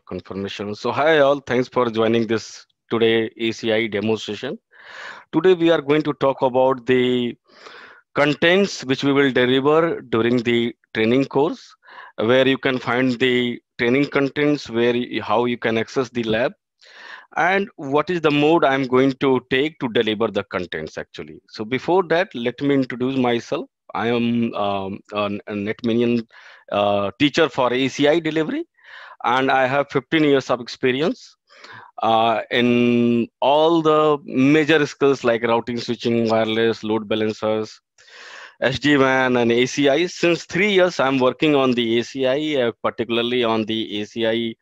confirmation. So hi all, thanks for joining this today ACI demo session. Today we are going to talk about the contents which we will deliver during the training course, where you can find the training contents, how you can access the lab, and what is the mode I'm going to take to deliver the contents actually. So before that, let me introduce myself. I am a NetMinion teacher for ACI delivery, and I have 15 years of experience in all the major skills like routing, switching, wireless, load balancers, SD-WAN, and ACI. Since 3 years, I'm working on the ACI, particularly on the ACI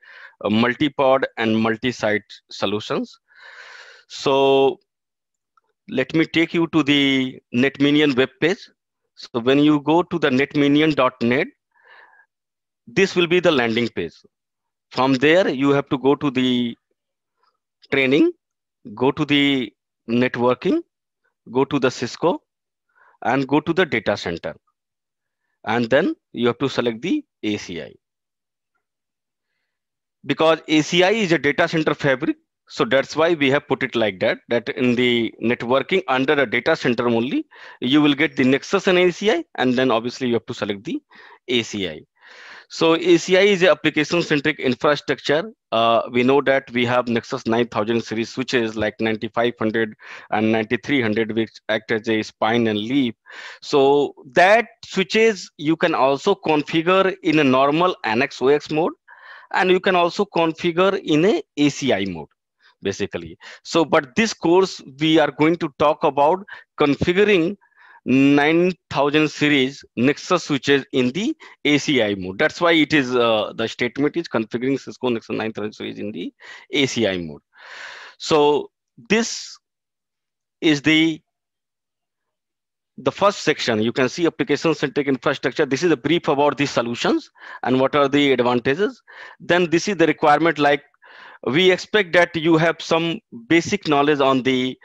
multi-pod and multi-site solutions. So let me take you to the NetMinion web page. So when you go to the netminion.net, this will be the landing page. From there, you have to go to the training, go to the networking, go to the Cisco, and go to the data center. And then you have to select the ACI. Because ACI is a data center fabric, so that's why we have put it like that, that in the networking under a data center only, you will get the Nexus and ACI, and then obviously you have to select the ACI. So ACI is an application-centric infrastructure. We know that we have Nexus 9000 series switches like 9500 and 9300, which act as a spine and leaf. So that switches you can also configure in a normal Annex OX mode, and you can also configure in a ACI mode, basically. So, but this course, we are going to talk about configuring 9000 series Nexus switches in the ACI mode. That's why it is the statement is configuring Cisco Nexus 9000 series in the ACI mode. So this is the first section. You can see application centric infrastructure. This is a brief about the solutions and what are the advantages. Then this is the requirement, like we expect that you have some basic knowledge on the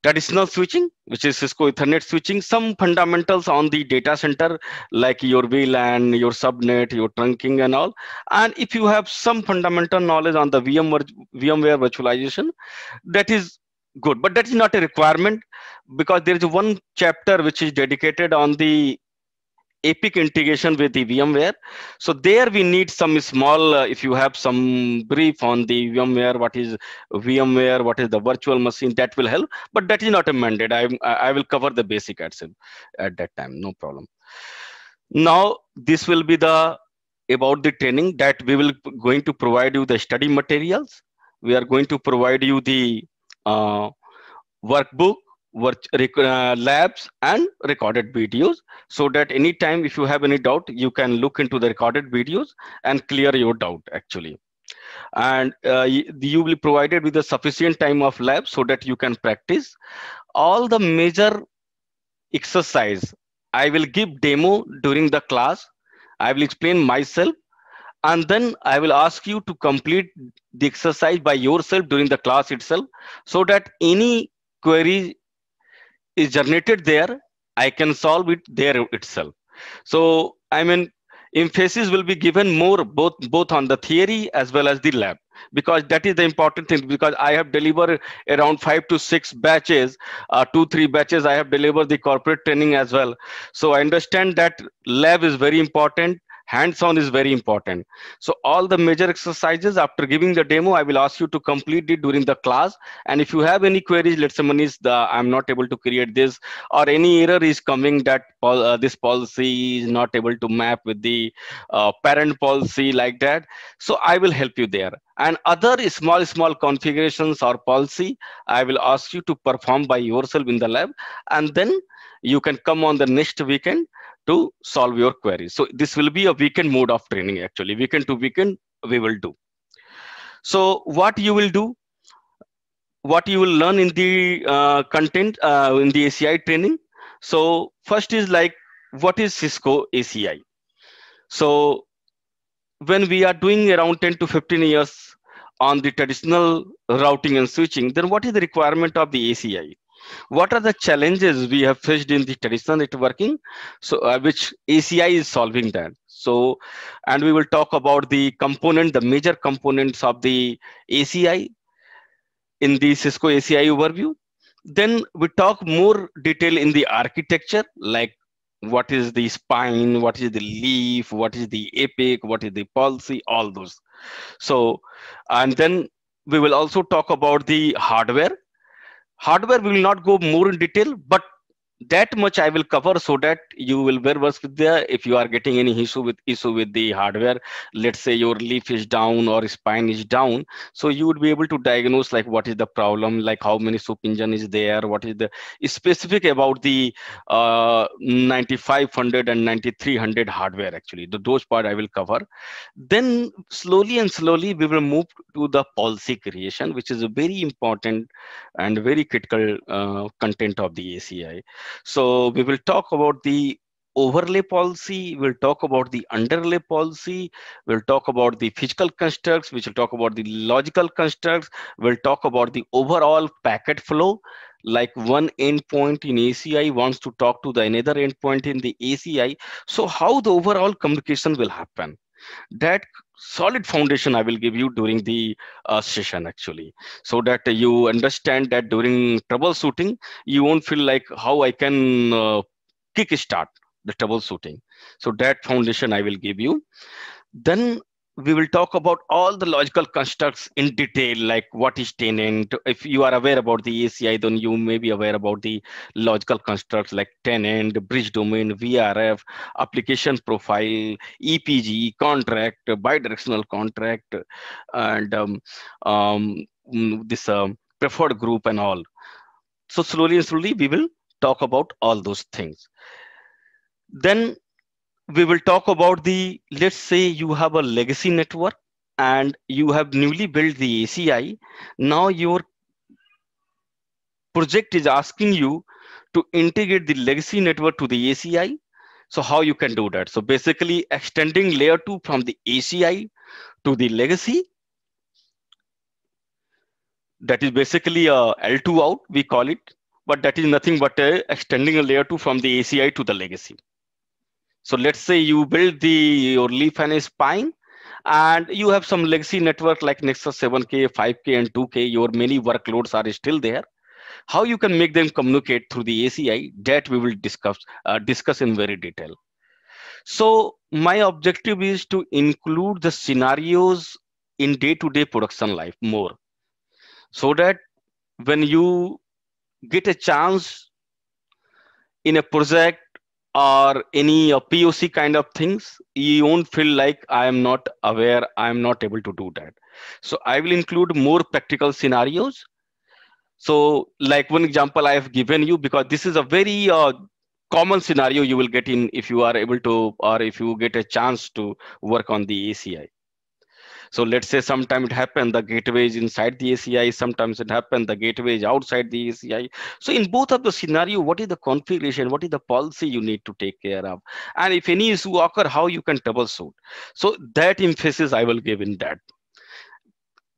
traditional switching, which is Cisco Ethernet switching, some fundamentals on the data center, like your VLAN, your subnet, your trunking and all. And if you have some fundamental knowledge on the VMware virtualization, that is good, but that is not a requirement, because there is one chapter which is dedicated on the Epic integration with the VMware. So there we need some small, if you have some brief on the VMware, what is VMware, what is the virtual machine, that will help, but that is not a mandate. I will cover the basic at that time, no problem. Now, this will be the about the training that we will going to provide you the study materials. We are going to provide you the workbook, labs, and recorded videos, so that anytime if you have any doubt, you can look into the recorded videos and clear your doubt actually. And you will be provided with a sufficient time of lab so that you can practice all the major exercise. I will give demo during the class. I will explain myself, and then I will ask you to complete the exercise by yourself during the class itself, so that any query is generated there, I can solve it there itself. So I mean, emphasis will be given more both on the theory as well as the lab, because that is the important thing. Because I have delivered around 5 to 6 batches, 2-3 batches. I have delivered the corporate training as well. So I understand that lab is very important. Hands-on is very important. So all the major exercises, after giving the demo, I will ask you to complete it during the class. And if you have any queries, let's say Manish, I'm not able to create this, or any error is coming that this policy is not able to map with the parent policy, like that. So I will help you there. And other small configurations or policy, I will ask you to perform by yourself in the lab. And then you can come on the next weekend to solve your queries. So this will be a weekend mode of training actually. Weekend to weekend we will do. So what you will do, what you will learn in the content in the ACI training. So first is like, what is Cisco ACI? So when we are doing around 10 to 15 years on the traditional routing and switching, then what is the requirement of the ACI? What are the challenges we have faced in the traditional networking? So, which ACI is solving that. So, and we will talk about the component, the major components of the ACI in the Cisco ACI overview. Then we talk more detail in the architecture, like what is the spine, what is the leaf, what is the epic, what is the policy, all those. So, and then we will also talk about the hardware. Hardware we will not go more in detail, but that much I will cover so that you will bear with the if you are getting any issue with the hardware. Let's say your leaf is down or spine is down, so you would be able to diagnose like what is the problem, like how many SOAP engine is there, what is the specific about the 9500 and 9300 hardware. Actually, those part I will cover. Then slowly we will move to the policy creation, which is a very important and very critical content of the ACI. So we will talk about the overlay policy, we'll talk about the underlay policy, we'll talk about the physical constructs, which will talk about the logical constructs, we'll talk about the overall packet flow, like one endpoint in ACI wants to talk to the another endpoint in the ACI. So how the overall communication will happen? That solid foundation I will give you during the session, actually, so that you understand that during troubleshooting you won't feel like how I can kick start the troubleshooting. So that foundation I will give you. Then we will talk about all the logical constructs in detail, like what is tenant. If you are aware about the ACI, then you may be aware about the logical constructs like tenant, bridge domain, VRF, application profile, EPG, contract, bidirectional contract, and this preferred group and all. So slowly and slowly we will talk about all those things. Then we will talk about the, let's say you have a legacy network and you have newly built the ACI. Now your project is asking you to integrate the legacy network to the ACI. So how you can do that? So basically extending layer 2 from the ACI to the legacy. That is basically a L2 out, we call it, but that is nothing but extending a layer 2 from the ACI to the legacy. So let's say you build your leaf and spine, and you have some legacy network like Nexus 7K, 5K, and 2K. Your many workloads are still there. How you can make them communicate through the ACI, that we will discuss in very detail. So my objective is to include the scenarios in day-to-day production life more, so that when you get a chance in a project or any POC kind of things, you won't feel like I am not aware, I am not able to do that. So I will include more practical scenarios. So like one example I have given you, because this is a very common scenario you will get in if you are able to, or if you get a chance to work on the ACI. So let's say sometime it happened, the gateway is inside the ACI, sometimes it happened, the gateway is outside the ACI. So in both of the scenario, what is the configuration, what is the policy you need to take care of? And if any issue occur, how you can troubleshoot. So that emphasis I will give in that.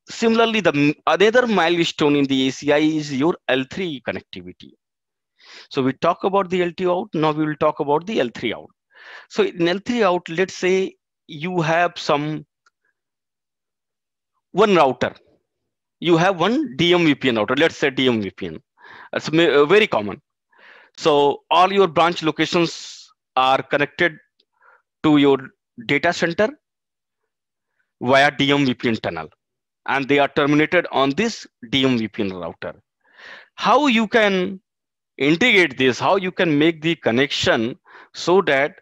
Similarly, the another milestone in the ACI is your L3 connectivity. So we talk about the L2 out, now we will talk about the L3 out. So in L3 out, let's say you have one router. You have one DMVPN router. Let's say DMVPN. That's very common. So all your branch locations are connected to your data center via DMVPN tunnel, and they are terminated on this DMVPN router. How you can integrate this? How you can make the connection so that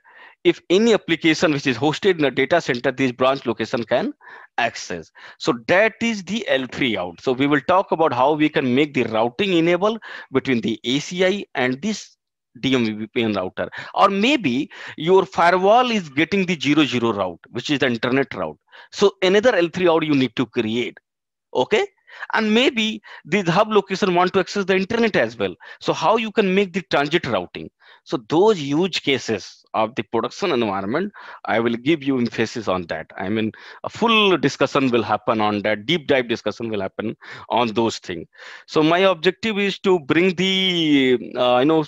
if any application which is hosted in a data center, this branch location can access. So that is the L3 out. So we will talk about how we can make the routing enable between the ACI and this DMVPN router. Or maybe your firewall is getting the 00 route, which is the internet route. So another L3 out you need to create. Okay. And maybe the hub location want to access the internet as well. So how you can make the transit routing? So those huge cases of the production environment, I will give you emphasis on that. I mean, a full discussion will happen on that, deep dive discussion will happen on those things. So my objective is to bring the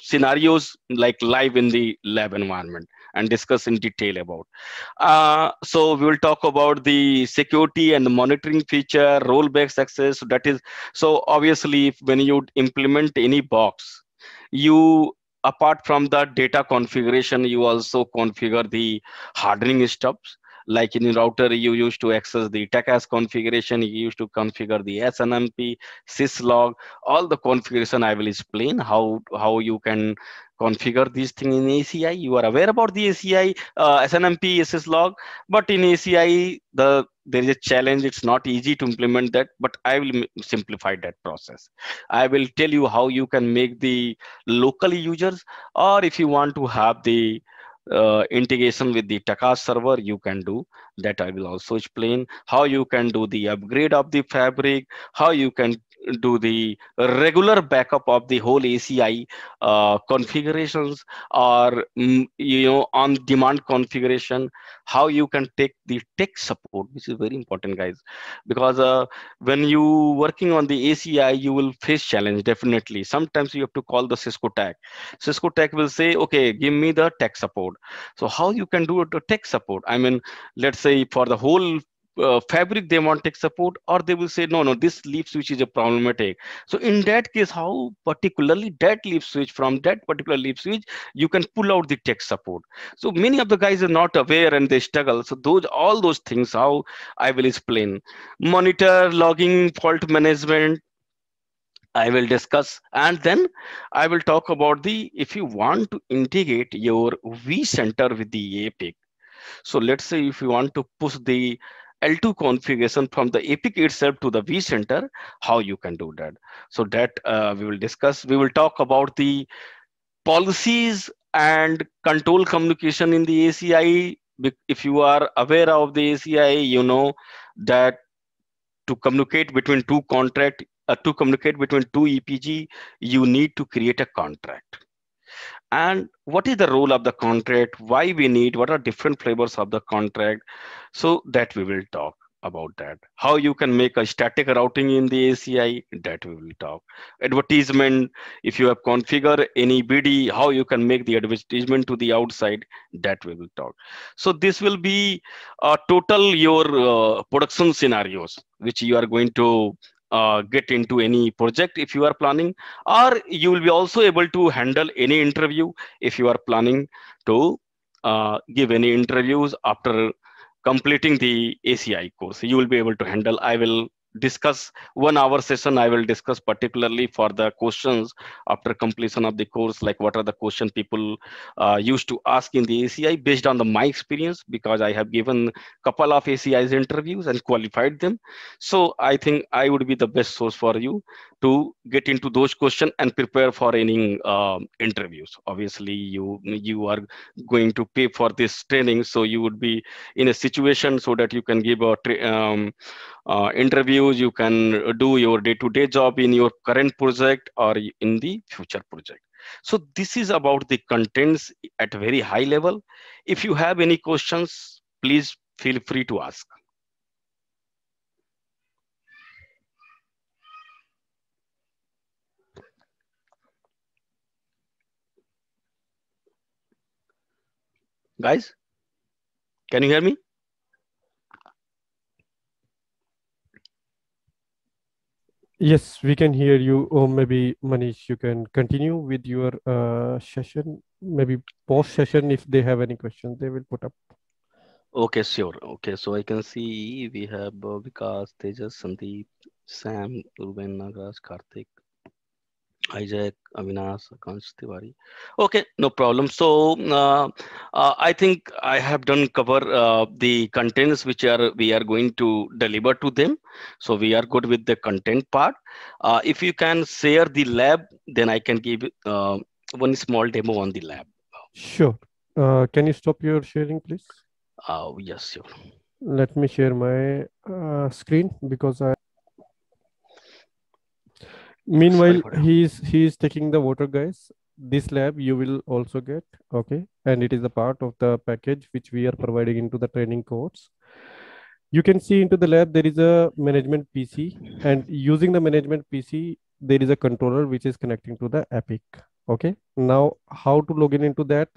scenarios like live in the lab environment and discuss in detail about. So we will talk about the security and the monitoring feature, role-based access. So that is, so obviously when you implement any box, you, apart from the data configuration, you also configure the hardening steps. Like in the router, you used to access the TACAS configuration, you used to configure the SNMP, syslog, all the configuration I will explain how you can configure these things in ACI. You are aware about the ACI, SNMP, syslog, but in ACI, there is a challenge. It's not easy to implement that, but I will simplify that process. I will tell you how you can make the local users, or if you want to have the integration with the TACAS server, you can do that. I will also explain how you can do the upgrade of the fabric, how you can do the regular backup of the whole ACI configurations, or on demand configuration, how you can take the tech support, which is very important, guys, because when you working on the ACI, you will face challenge. Definitely sometimes you have to call the Cisco tech. Cisco tech will say, okay, give me the tech support. So how you can do it to tech support? I mean, let's say for the whole fabric they want tech support, or they will say, no, this leaf switch is a problematic. So in that case, how particularly that leaf switch, from that particular leaf switch you can pull out the tech support. So many of the guys are not aware and they struggle. So all those things, how I will explain. Monitor, logging, fault management, I will discuss, and then I will talk about the, if you want to integrate your vCenter with the Epic. So let's say if you want to push the L2 configuration from the Epic itself to the vCenter, how you can do that. So that we will discuss. We will talk about the policies and control communication in the ACI. If you are aware of the ACI, you know that to communicate between to communicate between two EPG, you need to create a contract. And what is the role of the contract? Why we need? What are different flavors of the contract? So that we will talk about that. How you can make a static routing in the ACI, that we will talk. Advertisement, if you have configured any BD, how you can make the advertisement to the outside, that we will talk. So this will be total your production scenarios, which you are going to get into any project if you are planning, or you will be also able to handle any interview if you are planning to give any interviews after completing the ACI course. You will be able to handle. I will discuss 1 hour session. I will discuss particularly for the questions after completion of the course, like what are the question people used to ask in the ACI based on my experience, because I have given couple of ACI's interviews and qualified them. So I think I would be the best source for you to get into those questions and prepare for any interviews. Obviously, you are going to pay for this training, so you would be in a situation so that you can give a interviews, you can do your day-to-day job in your current project or in the future project. So this is about the contents at a very high level. If you have any questions, please feel free to ask. Guys, can you hear me? Yes, we can hear you. Or maybe Manish, you can continue with your session. Maybe post session, if they have any questions, they will put up. Okay, sure. Okay, so I can see we have Vikas, Tejas, Sandeep, Sam, Ruben, Nagaraj, Karthik, Isaac, Avinash, Akansh Tiwari. Okay, no problem. So I think I have done cover the contents which we are going to deliver to them. So we are good with the content part. If you can share the lab, then I can give one small demo on the lab. Sure. Can you stop your sharing, please? Yes, sure. Let me share my screen because I. Meanwhile, Sorry for that. he's taking the water, guys. this lab you will also get, okay, and it is a part of the package which we are providing into the training course. You can see into the lab there is a management PC, and using the management PC there is a controller which is connecting to the Epic. Okay, now how to log in into that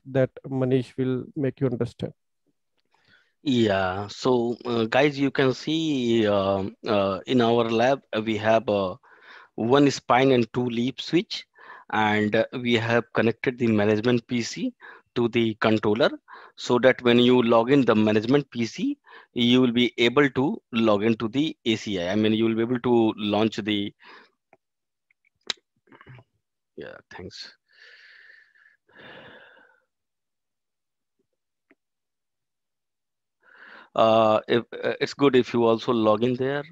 Manish will make you understand. Yeah, so guys, you can see in our lab we have one spine and two leaf switch, and we have connected the management PC to the controller, so that when you log in the management PC, you will be able to log into the ACI. I mean, you will be able to launch the, yeah, thanks. If it's good if you also log in there.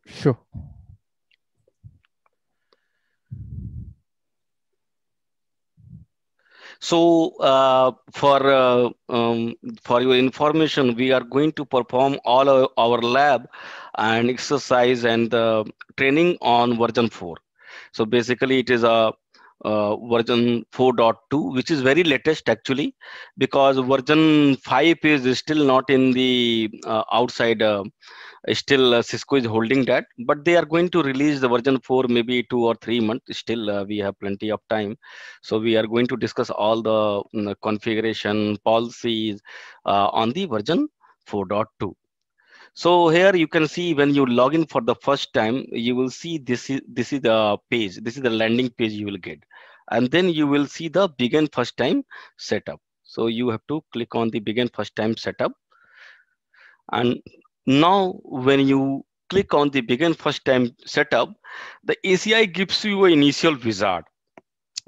Sure. So for your information, we are going to perform all our lab and exercise and training on version 4. So basically, it is a version 4.2, which is very latest actually, because version 5 is still not in the outside. Still, Cisco is holding that, but they are going to release the version 4 maybe 2 or 3 months. Still, we have plenty of time. So we are going to discuss all the configuration policies on the version 4.2. So here you can see when you log in for the first time, you will see this is the page. This is the landing page you will get, and then you will see the begin first time setup. So you have to click on the begin first time setup, and now when you click on the begin first time setup, the ACI gives you an initial wizard.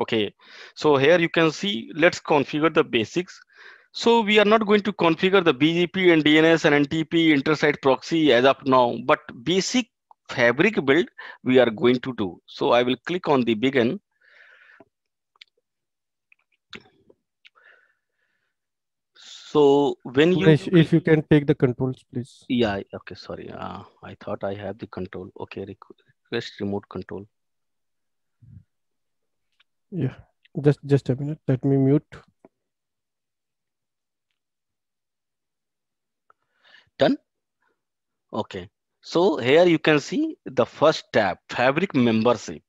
Okay, so here you can see, let's configure the basics. So we are not going to configure the BGP and DNS and NTP intersite proxy as of now, but basic fabric build we are going to do. So I will click on the begin. So when you Manish, if you can take the controls, please. yeah, okay, sorry, I thought I have the control. Okay, request remote control. Yeah, just a minute. Let me mute. Done. Okay, so here you can see the first tab, fabric membership.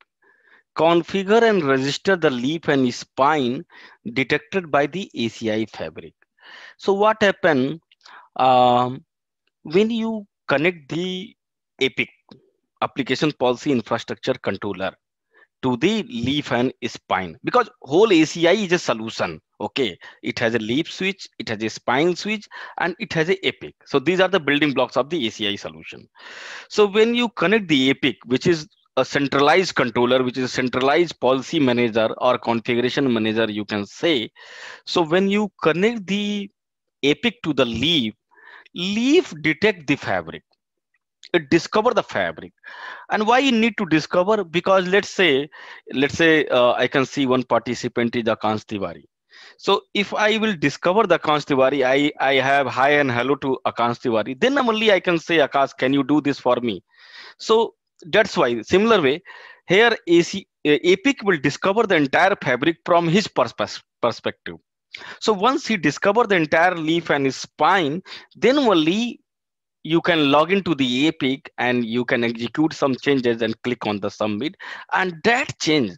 Configure and register the leaf and spine detected by the ACI fabric. So what happened when you connect the APIC, application policy infrastructure controller, to the leaf and spine, because whole ACI is a solution. Okay, it has a leaf switch, it has a spine switch, and it has a APIC. So these are the building blocks of the ACI solution. So when you connect the APIC, which is a centralized controller, which is a centralized policy manager or configuration manager, you can say. So when you connect the APIC to the leaf detect the fabric. It discover the fabric. And why you need to discover? Because let's say I can see one participant is Akash Tiwari. So if I will discover the Akash Tiwari, I have hi and hello to Akash Tiwari, then only I can say, Akash, can you do this for me? So that's why, similar way, here APIC will discover the entire fabric from his perspective. So once he discover the entire leaf and his spine, then only you can log into the APIC and you can execute some changes and click on the submit, and that change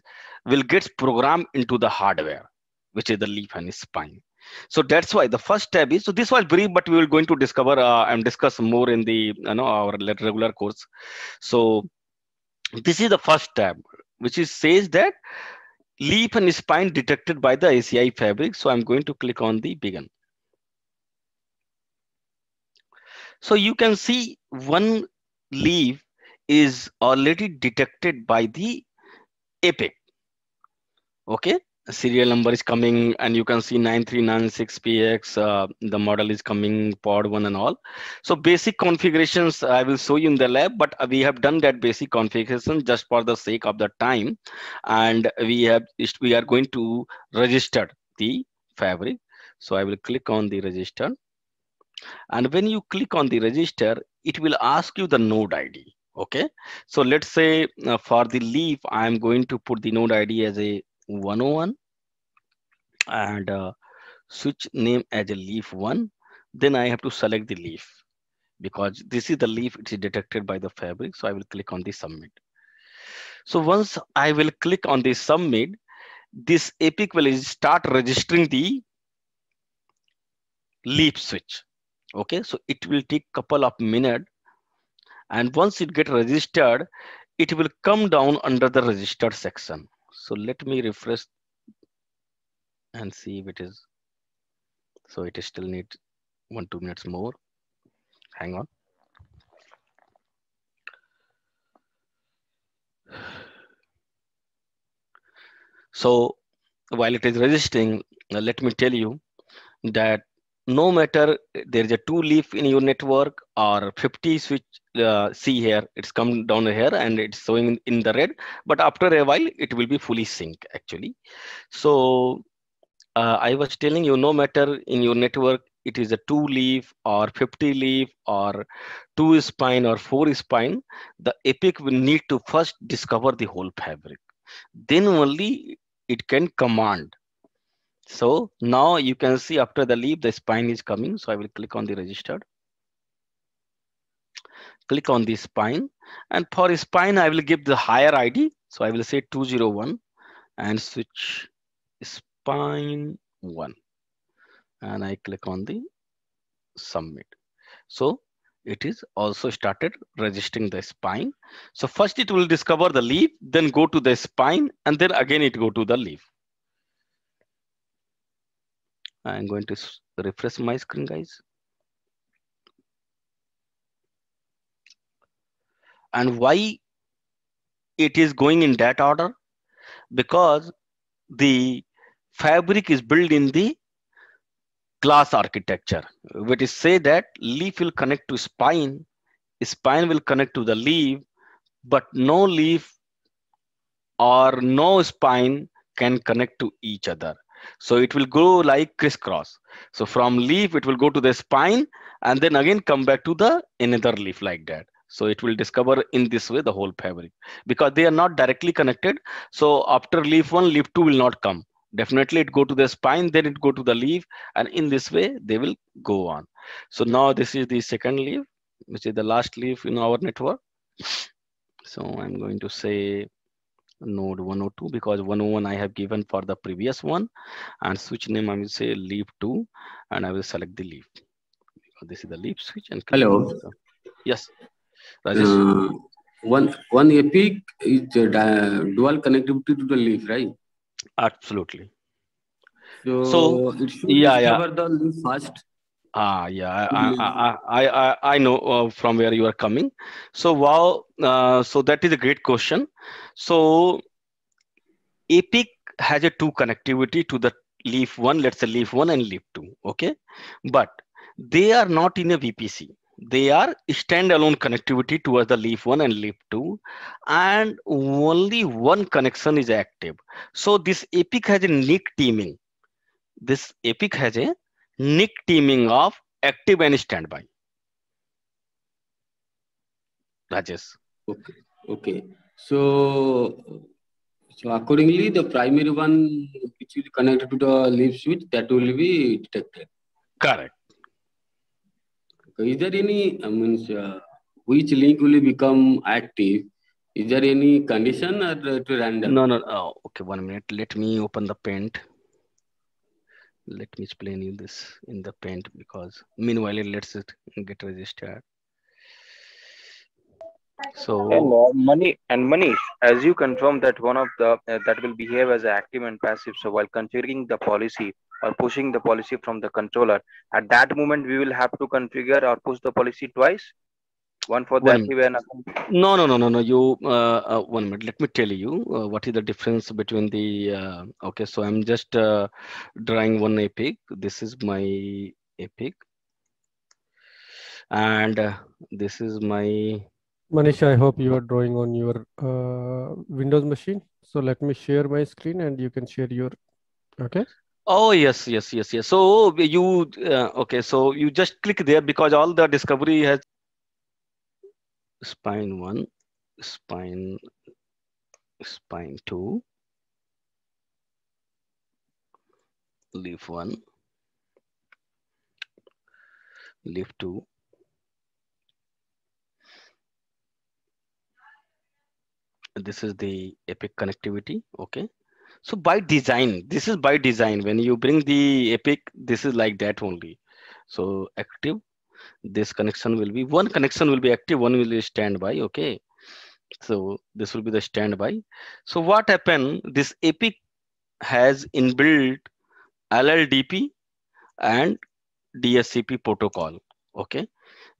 will get programmed into the hardware, which is the leaf and spine. So that's why the first tab is, so this was brief, but we will going to discover and discuss more in the our regular course. So this is the first tab, which is says that leaf and spine detected by the ACI fabric. So I'm going to click on the begin. So you can see one leaf is already detected by the APIC. Okay, serial number is coming, and you can see 9396PX. The model is coming, pod 1 and all. So basic configurations I will show you in the lab, but we have done that basic configuration just for the sake of the time, and we are going to register the fabric. So I will click on the register. And when you click on the register, it will ask you the node ID. Okay, so let's say for the leaf, I'm going to put the node ID as a 101 and switch name as a leaf 1. Then I have to select the leaf because this is the leaf, it is detected by the fabric. So I will click on the submit. So once I will click on the submit, this Epic will start registering the leaf switch. Okay, so it will take couple of minutes, and once it get registered, it will come down under the registered section. So let me refresh and see if it is. So it still needs 1-2 minutes more. Hang on. So while it is registering, let me tell you that no matter there is a 2 leaf in your network or 50 switch, see here, it's come down here and it's showing in the red, but after a while it will be fully sync actually. So I was telling you, no matter in your network, it is a 2 leaf or 50 leaf or 2 spine or 4 spine, the Epic will need to first discover the whole fabric. Then only it can command. So now you can see after the leaf, the spine is coming. So I will click on the registered. Click on the spine. And for spine, I will give the higher ID. So I will say 201 and switch spine 1. And I click on the submit. So it is also started registering the spine. So first it will discover the leaf, then go to the spine, and then again it go to the leaf. I'm going to refresh my screen, guys. And why it is going in that order? Because the fabric is built in the class architecture, which is say that leaf will connect to spine will connect to the leaf, but no leaf or no spine can connect to each other. So it will go like crisscross. So from leaf, it will go to the spine and then again come back to the another leaf like that. So it will discover in this way the whole fabric because they are not directly connected. So after leaf 1, leaf 2 will not come. Definitely it go to the spine, then it go to the leaf, and in this way they will go on. So now this is the second leaf, which is the last leaf in our network. So I'm going to say node 102 because 101 I have given for the previous one, and switch name I will say leaf 2, and I will select the leaf. This is the leaf switch and click. Hello. Yes, Rajesh. One Epic is dual connectivity to the leaf, right? Absolutely. So it should discover the leaf first. I know from where you are coming. So wow, so that is a great question. So Epic has a 2 connectivity to the leaf 1, let's say leaf 1 and leaf 2, okay? But they are not in a VPC. They are standalone connectivity towards the leaf 1 and leaf 2, and only one connection is active. So this Epic has a NIC teaming. This Epic has a NIC teaming of active and standby. Rajesh. Okay. So accordingly, the primary one which is connected to the leaf switch, that will be detected. Correct. Is there any which link will become active? Is there any condition or to random? No. Oh, okay, 1 minute. Let me open the Paint. Let me explain you this in the Paint because meanwhile let's get registered. So and Manish, as you confirm that one of the that will behave as active and passive. So while configuring the policy or pushing the policy from the controller, at that moment we will have to configure or push the policy twice. One for the active and no. You 1 minute. Let me tell you what is the difference between the. Okay, so I'm just drawing one Epic. This is my Epic, and this is my. Manish, I hope you are drawing on your Windows machine. So let me share my screen and you can share your, okay? Oh, yes. So you, okay, so you just click there because all the discovery has. spine 1, spine 2, leaf 1, leaf 2. This is the epic connectivity. Okay. So by design, this is by design. When you bring the epic, this is like that only. So active, this connection will be, one connection will be active, one will be standby. Okay. So this will be the standby. So what happened? This epic has inbuilt LLDP and DSCP protocol. Okay.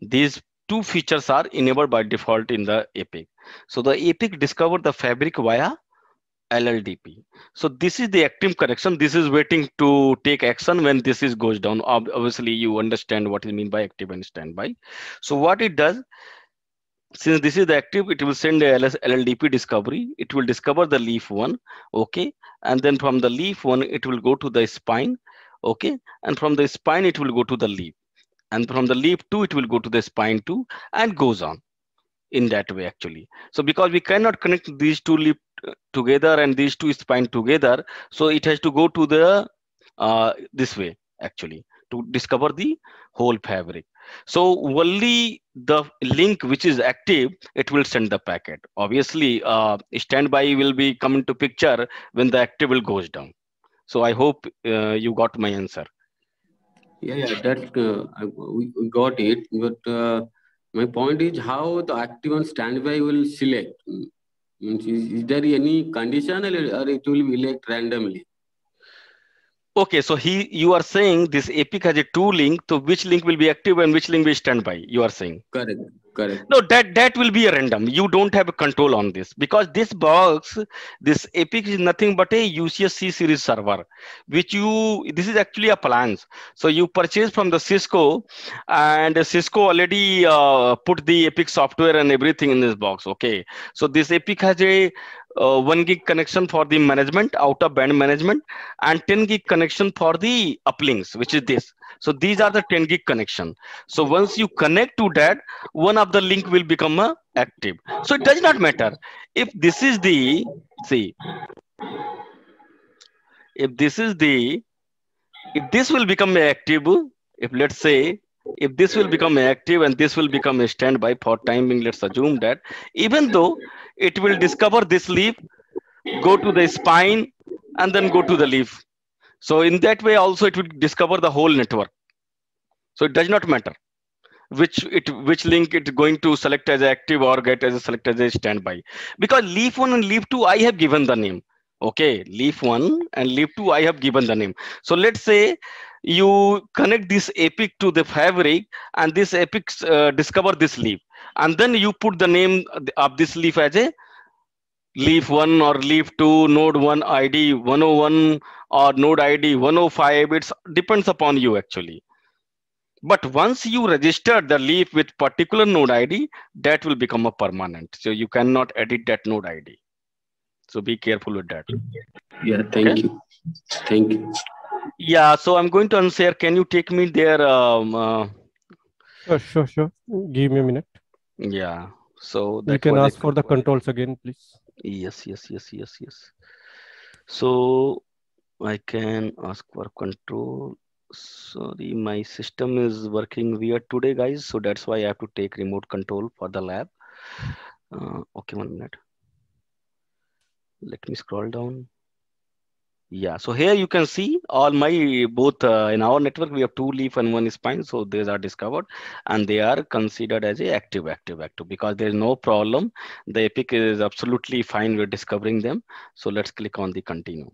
These two features are enabled by default in the epic. So the epic discovered the fabric via LLDP. So this is the active connection. This is waiting to take action when this is goes down. Obviously, you understand what is mean by active and standby. So what it does, since this is the active, it will send a LLDP discovery. It will discover the leaf 1. Okay. And then from the leaf 1, it will go to the spine. Okay. And from the spine, it will go to the leaf. And from the leaf 2, it will go to the spine 2 and goes on in that way actually. So because we cannot connect these two leaf together and these two spine together, so it has to go to the this way actually to discover the whole fabric. So only the link which is active, it will send the packet. Obviously, standby will be coming to picture when the active will goes down. So I hope you got my answer. Yeah, that we got it. But my point is how the active and standby will select. Means is there any condition or it will be elect randomly? Okay, so you are saying this epic has a two link, so which link will be active and which link will standby? You are saying. Correct. No, that will be a random. You don't have a control on this because this box, this epic is nothing but a UCS C series server, which this is actually a plans. So you purchase from the Cisco, and Cisco already put the epic software and everything in this box. Okay, so this epic has a 1 gig connection for the management, out of band management, and 10 gig connection for the uplinks, which is this. So these are the 10 gig connection. So once you connect to that, one of the link will become active. So it does not matter if this is the, see, if this will become active, if let's say, if this will become active and this will become a standby for timing, let's assume that even though it will discover this leaf, go to the spine and then go to the leaf. So in that way also it will discover the whole network. So it does not matter which link it's going to select as active or get as a select as a standby, because leaf 1 and leaf 2 I have given the name. Okay, leaf 1 and leaf 2 I have given the name. So let's say you connect this epic to the fabric and this epic discover this leaf, and then you put the name of this leaf as a leaf 1 or leaf 2, node 1 ID 101 or node ID 105. It depends upon you actually. But once you register the leaf with particular node ID, that will become a permanent. So you cannot edit that node ID. So be careful with that. Yeah, thank you. Thank you. Yeah, so I'm going to unshare. Can you take me there? Sure. Give me a minute. Yeah. So that you can ask for the controls again, please. Yes. So I can ask for control. Sorry, my system is working weird today, guys. So that's why I have to take remote control for the lab. Okay, 1 minute. Let me scroll down. Yeah, so here you can see all my both in our network we have 2 leaf and 1 spine. So these are discovered and they are considered as a active because there is no problem. The epic is absolutely fine with discovering them. So let's click on the continue.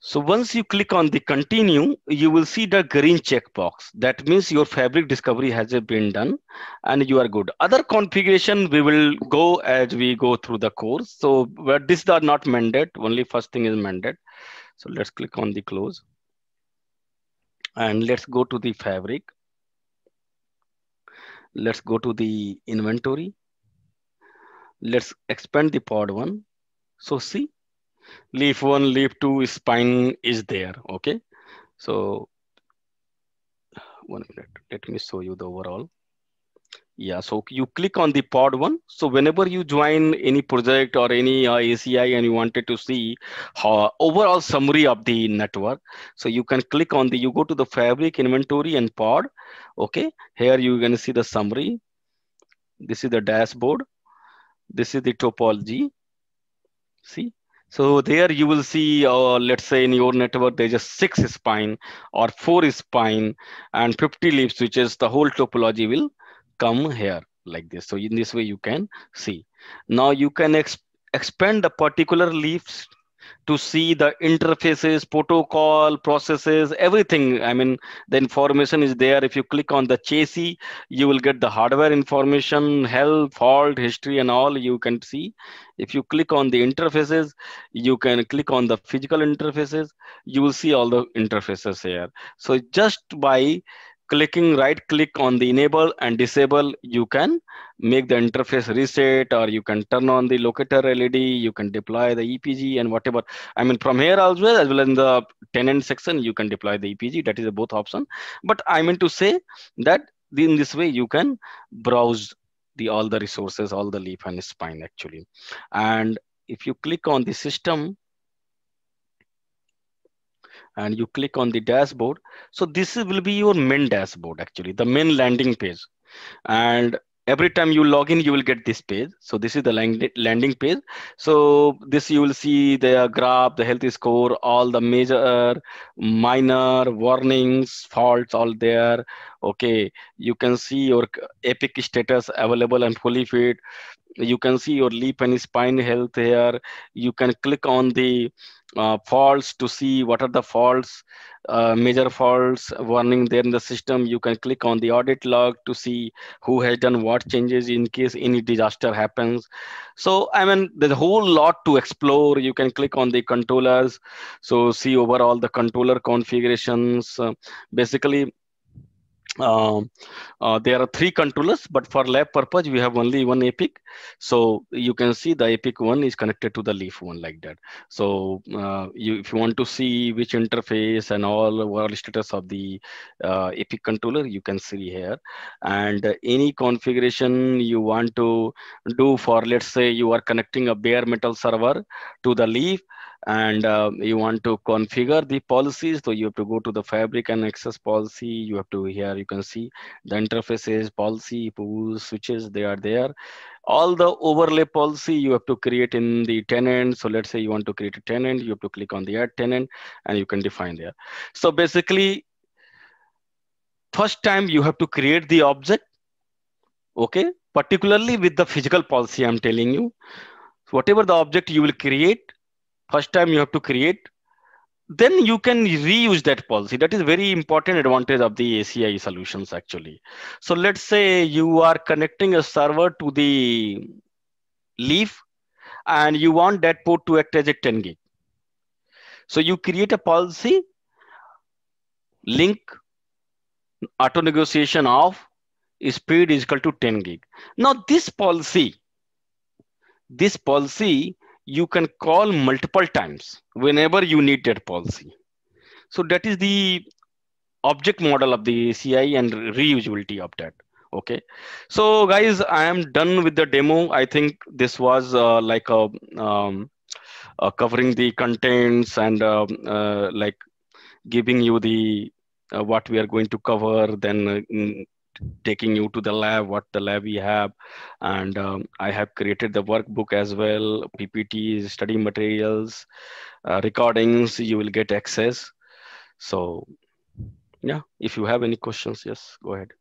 So once you click on the continue, you will see the green checkbox. That means your fabric discovery has been done and you are good. Other configuration we will go as we go through the course. So but these are not mandate, only first thing is mandate. So let's click on the close and let's go to the fabric. Let's go to the inventory. Let's expand the pod 1. So see, leaf 1, leaf 2, spine is there. Okay. So 1 minute, let me show you the overall. Yeah, so you click on the pod one. So whenever you join any project or any ACI and you wanted to see how overall summary of the network, so you can click on the, you go to the fabric inventory and pod. Okay, here you're going to see the summary. This is the dashboard. This is the topology. See, so there you will see, let's say in your network, there's just 6 spine or 4 spine and 50 leaf switches. The whole topology will come here like this. So in this way, you can see. Now you can expand the particular leaves to see the interfaces, protocol, processes, everything. I mean, the information is there. If you click on the chassis, you will get the hardware information, health, fault, history, and all you can see. If you click on the interfaces, you can click on the physical interfaces. You will see all the interfaces here. So just by clicking right click on the enable and disable, you can make the interface reset, or you can turn on the locator LED, you can deploy the EPG and whatever. I mean, from here as well as in the tenant section, you can deploy the EPG. That is a both option. But I mean to say that in this way, you can browse the all the resources, all the leaf and spine actually. And if you click on the system and you click on the dashboard, so this will be your main dashboard actually, the main landing page. And every time you log in, you will get this page. So this is the landing page. So this you will see the graph, the health score, all the major, minor, warnings, faults, all there. Okay, you can see your epic status available and fully fit. You can see your leaf and spine health here. You can click on the faults to see what are the faults, major faults warning there in the system. You can click on the audit log to see who has done what changes in case any disaster happens. So I mean, there's a whole lot to explore. You can click on the controllers, so see overall the controller configurations. Basically, there are 3 controllers, but for lab purpose, we have only one Epic. So you can see the Epic one is connected to the Leaf one like that. So if you want to see which interface and all status of the Epic controller, you can see here. And any configuration you want to do for, let's say you are connecting a bare metal server to the Leaf, and you want to configure the policies, so you have to go to the fabric and access policy. You have to, here you can see the interfaces, policy, pools, switches, they are there. All the overlay policy you have to create in the tenant. So let's say you want to create a tenant, you have to click on the add tenant and you can define there. So basically, first time you have to create the object, okay, particularly with the physical policy I'm telling you. Whatever the object you will create, first time you have to create, then you can reuse that policy. That is very important advantage of the ACI solutions actually. So let's say you are connecting a server to the Leaf and you want that port to act as a 10 gig. So you create a policy, link auto negotiation of speed is equal to 10 gig. Now this policy you can call multiple times whenever you need that policy. So that is the object model of the ACI and reusability of that. Okay. So guys, I am done with the demo. I think this was like covering the contents and like giving you the what we are going to cover, then taking you to the lab, what the lab we have. And I have created the workbook as well, PPTs, study materials, recordings, you will get access. So yeah, if you have any questions, yes, go ahead.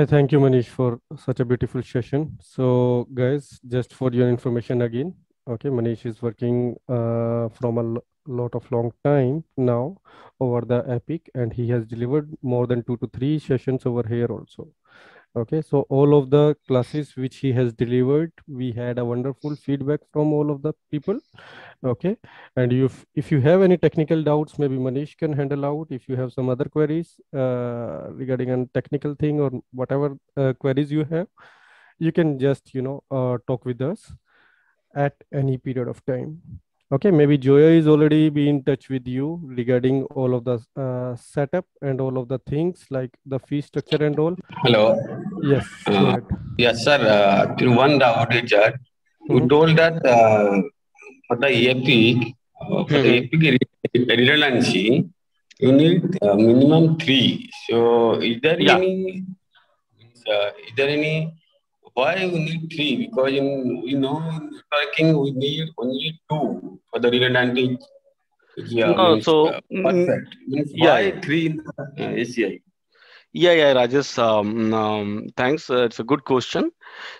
Thank you, Manish, for such a beautiful session. So guys, just for your information again, okay, Manish is working from a lot of long time now over the Epic, and he has delivered more than 2 to 3 sessions over here also. Okay, so all of the classes which he has delivered, we had a wonderful feedback from all of the people. Okay, and if you have any technical doubts, maybe Manish can handle out. If you have some other queries regarding a technical thing or whatever queries you have, you can just talk with us at any period of time. Okay, maybe Joya is already be in touch with you regarding all of the setup and all of the things like the fee structure and all. Hello. Yes, go Uh, ahead. yes, sir. Actually, one doubt is that you Mhm. told that for the EPIC, redundancy, you need minimum three. So, Yeah. is there any why we need three? Because in networking we need only two for the redundancy. Yeah, No, means so perfect. Means yeah, why yeah. three in ACI? Yeah, yeah, Rajesh. Thanks. It's a good question.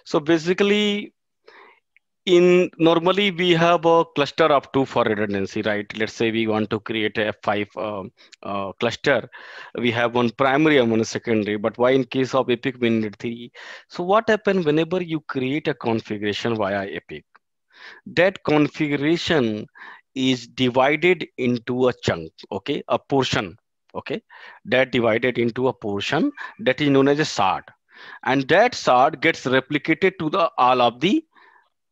So basically, in normally we have a cluster of two for redundancy, right? Let's say we want to create a five cluster. We have one primary and one secondary. But why in case of Epic we need three? So what happens whenever you create a configuration via Epic? That configuration is divided into a chunk, okay, a portion, okay, that divided into a portion that is known as a shard, and that shard gets replicated to the all of the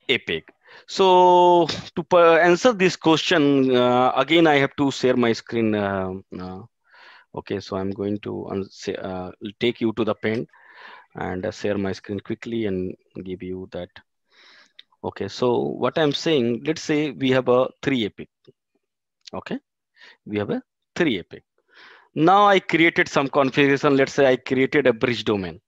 Epic. So to answer this question, again I have to share my screen. Okay, so I'm going to take you to the pen and share my screen quickly and give you that. Okay, so what I'm saying, let's say we have a three Epic. Okay, we have a three Epic. Now I created some configuration. Let's say I created a bridge domain,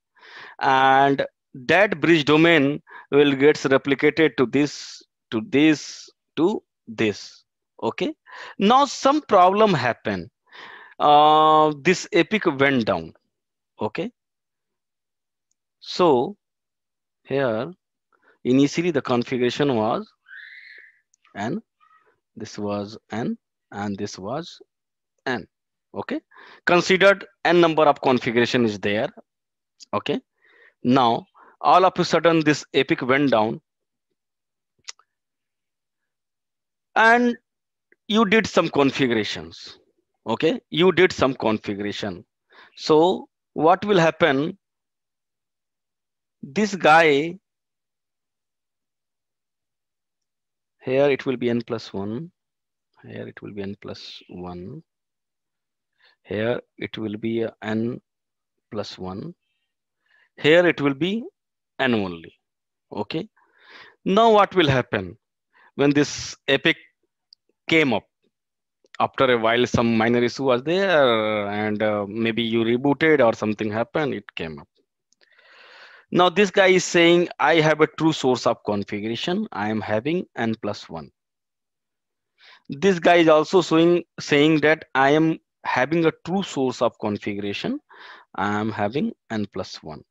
and that bridge domain will gets replicated to this, to this, to this. Okay, now some problem happened. This Epic went down. Okay, so here initially the configuration was n, this was n, and this was n. Okay, considered n number of configuration is there. Okay, now all of a sudden this Epic went down, and you did some configurations. Okay, you did some configuration. So what will happen, this guy here, it will be n plus 1, here it will be n plus 1, here it will be n plus 1, here it will be n only. Okay, now what will happen when this Epic came up? After a while some minor issue was there, and maybe you rebooted or something happened, it came up. Now this guy is saying I have a true source of configuration, I am having n plus 1. This guy is also saying that I am having a true source of configuration, I am having n plus 1.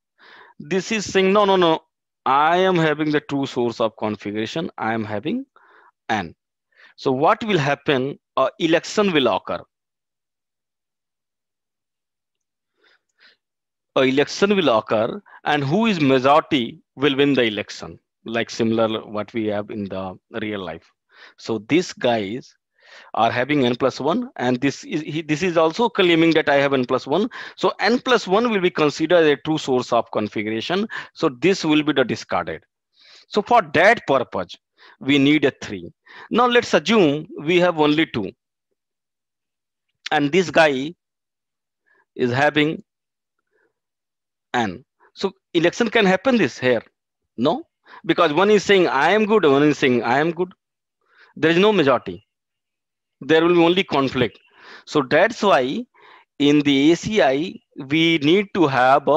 This is saying no, no, no, I am having the true source of configuration, I am having n. So what will happen, election will occur. A election will occur, and who is majority will win the election, like similar what we have in the real life. So these guys are having n plus 1, and this is also claiming that I have n plus 1. So n plus 1 will be considered a true source of configuration, so this will be the discarded. So for that purpose we need a 3. Now let's assume we have only 2, and this guy is having n. So election can happen this here? No, because one is saying I am good, one is saying I am good. There is no majority. There will be only conflict. So that's why in the ACI we need to have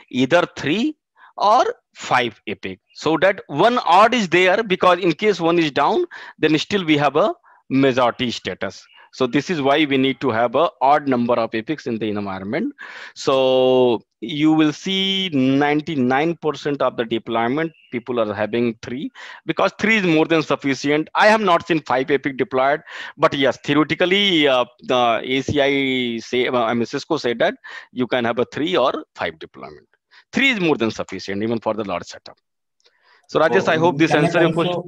either 3 or 5 Epic, so that one odd is there, because in case one is down, then still we have a majority status. So this is why we need to have a odd number of Epics in the environment. So you will see 99% of the deployment people are having 3, because 3 is more than sufficient. I have not seen 5 Epic deployed, but yes, theoretically the ACI say, Cisco said that you can have a 3 or 5 deployment. 3 is more than sufficient even for the large setup. So Rajesh, I hope this answers your question.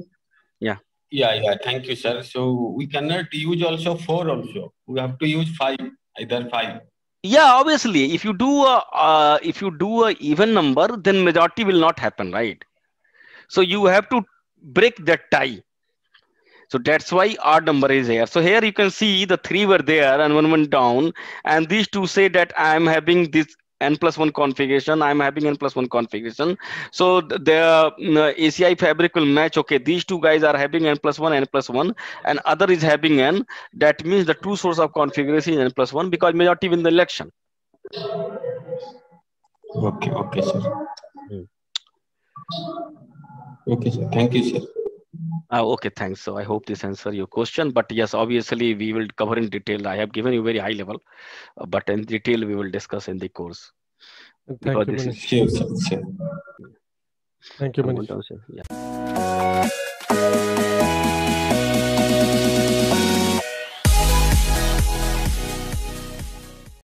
Yeah. Yeah. Thank you, sir. So we cannot use also 4 also. We have to use 5, either 5. Yeah, obviously, if you do a even number, then majority will not happen, right? So you have to break that tie. So that's why odd number is here. So here you can see the 3 were there and 1 went down, and these two say that I am having this n+1 configuration, I'm having n+1 configuration. So the ACI fabric will match. Okay, these two guys are having n+1, and other is having n. That means the true source of configuration is n+1 because majority win the election. Okay, sir. Okay, sir. Thank you, sir. Okay, thanks. So I hope this answers your question. But yes, obviously we will cover in detail. I have given you very high level, but in detail we will discuss in the course. Thank you, Manish. Sure, sir. Thank you, Manish. Yeah.